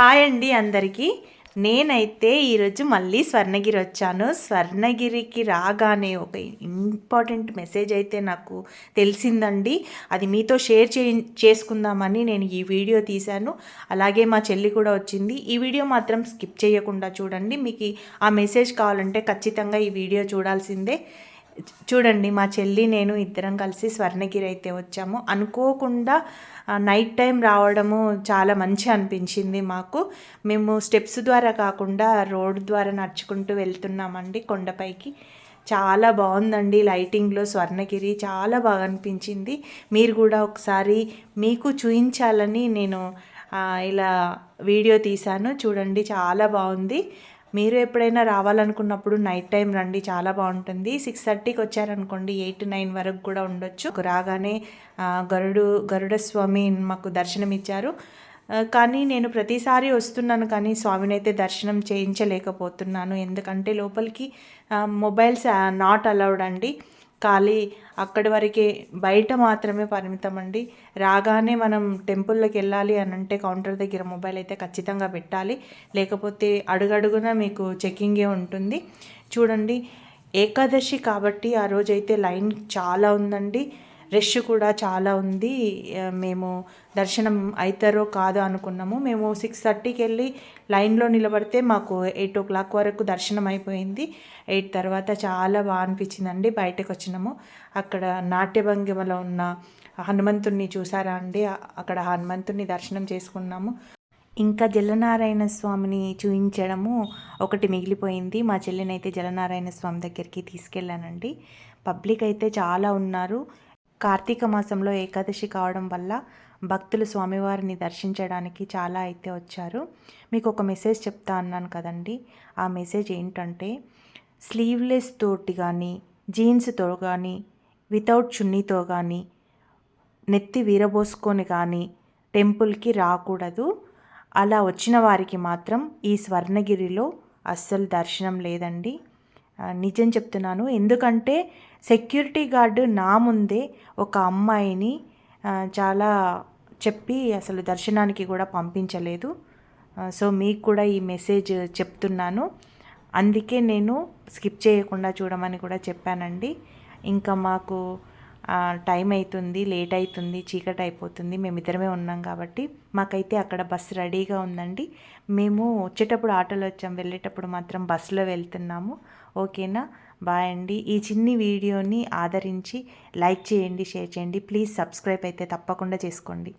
Hi అండి అందరికీ. నేనైతే ఈరోజు మళ్ళీ స్వర్ణగిరి వచ్చాను. స్వర్ణగిరికి రాగానే ఒక ఇంపార్టెంట్ మెసేజ్ అయితే నాకు తెలిసిందండి. అది మీతో షేర్ చేసుకుందామని నేను ఈ వీడియో తీశాను. అలాగే మా చెల్లి కూడా వచ్చింది. ఈ వీడియో మాత్రం స్కిప్ చేయకుండా చూడండి. మీకు ఆ మెసేజ్ కావాలంటే ఖచ్చితంగా ఈ వీడియో చూడాల్సిందే. చూడండి, మా చెల్లి నేను ఇద్దరం కలిసి స్వర్ణగిరి అయితే వచ్చాము. అనుకోకుండా నైట్ టైం రావడము చాలా మంచి అనిపించింది మాకు. మేము స్టెప్స్ ద్వారా కాకుండా రోడ్ ద్వారా నడుచుకుంటూ వెళ్తున్నామండి కొండపైకి. చాలా బాగుందండి లైటింగ్లో స్వర్ణగిరి, చాలా బాగా అనిపించింది. మీరు కూడా ఒకసారి మీకు చూపించాలని నేను ఇలా వీడియో తీశాను. చూడండి, చాలా బాగుంది. మీరు ఎప్పుడైనా రావాలనుకున్నప్పుడు నైట్ టైం రండి, చాలా బాగుంటుంది. 6:30కి వచ్చారనుకోండి 8-9 వరకు కూడా ఉండొచ్చు. రాగానే గరుడ స్వామి మాకు దర్శనం ఇచ్చారు. కానీ నేను ప్రతిసారి వస్తున్నాను కానీ స్వామిని అయితే దర్శనం చేయించలేకపోతున్నాను. ఎందుకంటే లోపలికి మొబైల్స్ నాట్ అలౌడ్ అండి. ఖాళీ అక్కడి వరకే, బయట మాత్రమే పరిమితం అండి. రాగానే మనం టెంపుల్లోకి వెళ్ళాలి అని అంటే కౌంటర్ దగ్గర మొబైల్ అయితే ఖచ్చితంగా పెట్టాలి, లేకపోతే అడుగడుగున మీకు చెక్కింగే ఉంటుంది. చూడండి, ఏకాదశి కాబట్టి ఆ రోజైతే లైన్ చాలా ఉందండి, రష్ కూడా చాలా ఉంది. మేము దర్శనం అవుతారో కాదో అనుకున్నాము. మేము 6:30కి వెళ్ళి లైన్లో నిలబడితే మాకు 8 o'clock వరకు దర్శనం అయిపోయింది. 8 తర్వాత చాలా బాగా అనిపించిందండి. బయటకు వచ్చినాము. అక్కడ నాట్యభంగిమలో ఉన్న హనుమంతుడిని చూసారా అండి? అక్కడ హనుమంతుడిని దర్శనం చేసుకున్నాము. ఇంకా జలనారాయణ స్వామిని చూపించడము ఒకటి మిగిలిపోయింది. మా చెల్లినైతే జలనారాయణ స్వామి దగ్గరికి తీసుకెళ్ళానండి. పబ్లిక్ అయితే చాలా ఉన్నారు. కార్తీక మాసంలో ఏకాదశి కావడం వల్ల భక్తులు స్వామివారిని దర్శించడానికి చాలా అయితే వచ్చారు. మీకు ఒక మెసేజ్ చెప్తా అన్నాను కదండి. ఆ మెసేజ్ ఏంటంటే, స్లీవ్లెస్ తోటి కానీ, జీన్స్తో కానీ, వితౌట్ చున్నీతో కానీ, నెత్తి వీరబోసుకొని కానీ టెంపుల్కి రాకూడదు. అలా వచ్చిన వారికి మాత్రం ఈ స్వర్ణగిరిలో అస్సలు దర్శనం లేదండి. నిజం చెప్తున్నాను. ఎందుకంటే సెక్యూరిటీ గార్డు నా ముందే ఒక అమ్మాయిని చాలా చెప్పి అసలు దర్శనానికి కూడా పంపించలేదు. సో మీకు కూడా ఈ మెసేజ్ చెప్తున్నాను. అందుకే నేను స్కిప్ చేయకుండా చూడమని కూడా చెప్పానండి. ఇంకా మాకు టైం అవుతుంది, లేట్ అవుతుంది, చీకటి అయిపోతుంది. మేమిద్దరమే ఉన్నాం కాబట్టి మాకైతే అక్కడ బస్సు రెడీగా ఉందండి. మేము వచ్చేటప్పుడు ఆటోలో వచ్చాం, వెళ్ళేటప్పుడు మాత్రం బస్సులో వెళ్తున్నాము. ఓకేనా? బాయ్ అండి. ఈ చిన్ని వీడియోని ఆదరించి లైక్ చేయండి, షేర్ చేయండి. ప్లీజ్ సబ్స్క్రైబ్ అయితే తప్పకుండా చేసుకోండి.